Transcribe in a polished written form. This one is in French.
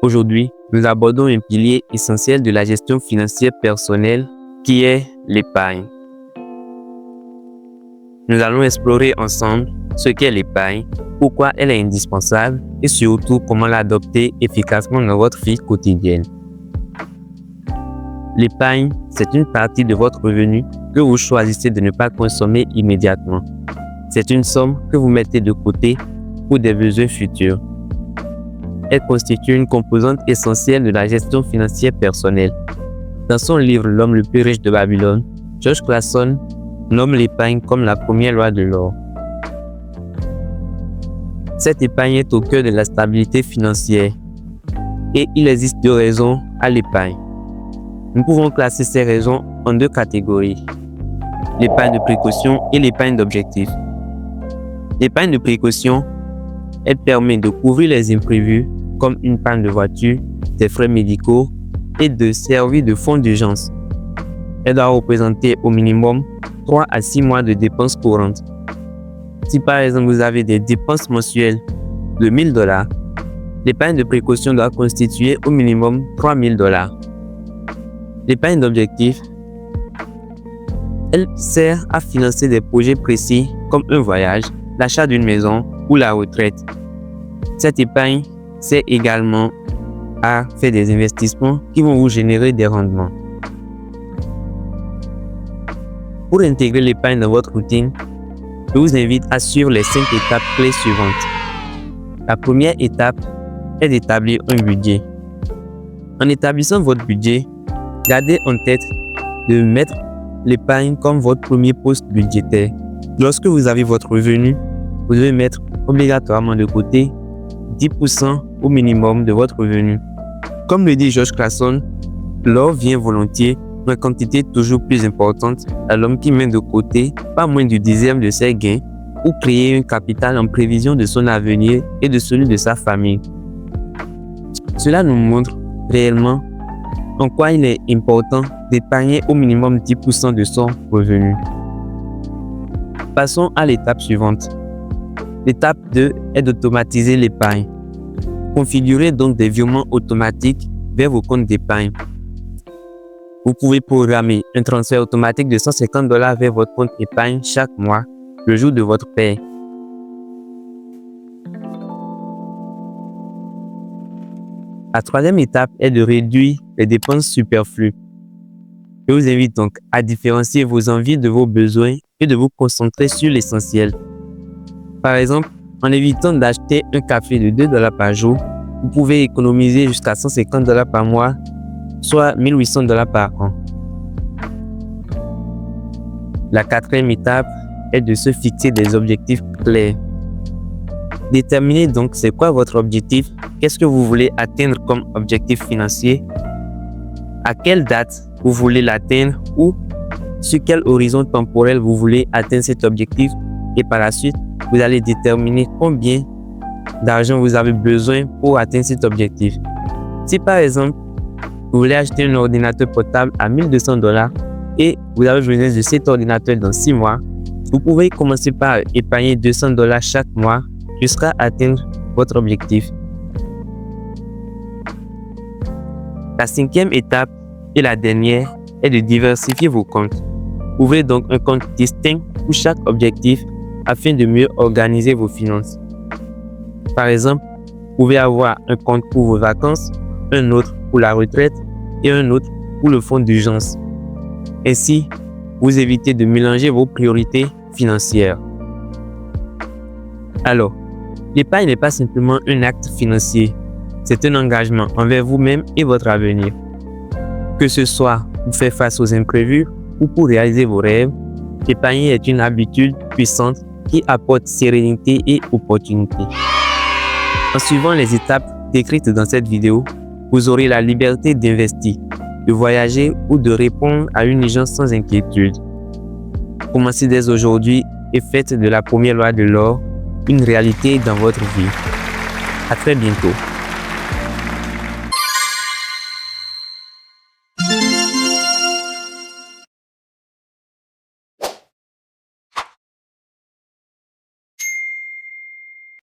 Aujourd'hui, nous abordons un pilier essentiel de la gestion financière personnelle qui est l'épargne. Nous allons explorer ensemble ce qu'est l'épargne, pourquoi elle est indispensable et surtout comment l'adopter efficacement dans votre vie quotidienne. L'épargne, c'est une partie de votre revenu que vous choisissez de ne pas consommer immédiatement. C'est une somme que vous mettez de côté pour des besoins futurs. Elle constitue une composante essentielle de la gestion financière personnelle. Dans son livre « L'homme le plus riche de Babylone », George Clason nomme l'épargne comme la première loi de l'or. Cette épargne est au cœur de la stabilité financière et il existe deux raisons à l'épargne. Nous pouvons classer ces raisons en deux catégories, l'épargne de précaution et l'épargne d'objectif. L'épargne de précaution, elle permet de couvrir les imprévus comme une panne de voiture, des frais médicaux et de servir de fonds d'urgence. Elle doit représenter au minimum 3 à 6 mois de dépenses courantes. Si par exemple vous avez des dépenses mensuelles de $1000, l'épargne de précaution doit constituer au minimum $3000. L'épargne d'objectif, elle sert à financer des projets précis comme un voyage, l'achat d'une maison ou la retraite. Cette épargne sert également à faire des investissements qui vont vous générer des rendements. Pour intégrer l'épargne dans votre routine, je vous invite à suivre les 5 étapes clés suivantes. La première étape est d'établir un budget. En établissant votre budget, gardez en tête de mettre l'épargne comme votre premier poste budgétaire. Lorsque vous avez votre revenu, vous devez mettre obligatoirement de côté 10% au minimum de votre revenu. Comme le dit George Clason, l'or vient volontiers en quantité toujours plus importante à l'homme qui met de côté pas moins du dixième de ses gains pour créer un capital en prévision de son avenir et de celui de sa famille. Cela nous montre réellement en quoi il est important d'épargner au minimum 10% de son revenu. Passons à l'étape suivante. L'étape 2 est d'automatiser l'épargne. Configurez donc des virements automatiques vers vos comptes d'épargne. Vous pouvez programmer un transfert automatique de $150 vers votre compte épargne chaque mois, le jour de votre paie. La troisième étape est de réduire les dépenses superflues. Je vous invite donc à différencier vos envies de vos besoins et de vous concentrer sur l'essentiel. Par exemple, en évitant d'acheter un café de $2 par jour, vous pouvez économiser jusqu'à $150 par mois, soit $1800 par an. La quatrième étape est de se fixer des objectifs clairs. Déterminez donc c'est quoi votre objectif, qu'est-ce que vous voulez atteindre comme objectif financier, à quelle date vous voulez l'atteindre ou sur quel horizon temporel vous voulez atteindre cet objectif et par la suite, vous allez déterminer combien d'argent vous avez besoin pour atteindre cet objectif. Si par exemple, vous voulez acheter un ordinateur portable à $1200 et vous avez besoin de cet ordinateur dans 6 mois, vous pouvez commencer par épargner $200 chaque mois jusqu'à atteindre votre objectif. La cinquième étape et la dernière est de diversifier vos comptes. Ouvrez donc un compte distinct pour chaque objectif afin de mieux organiser vos finances. Par exemple, vous pouvez avoir un compte pour vos vacances, un autre pour la retraite et un autre pour le fonds d'urgence. Ainsi, vous évitez de mélanger vos priorités financières. Alors, l'épargne n'est pas simplement un acte financier, c'est un engagement envers vous-même et votre avenir. Que ce soit pour faire face aux imprévus ou pour réaliser vos rêves, l'épargne est une habitude puissante qui apporte sérénité et opportunité. En suivant les étapes décrites dans cette vidéo, vous aurez la liberté d'investir, de voyager ou de répondre à une urgence sans inquiétude. Commencez dès aujourd'hui et faites de la première loi de l'or une réalité dans votre vie. À très bientôt.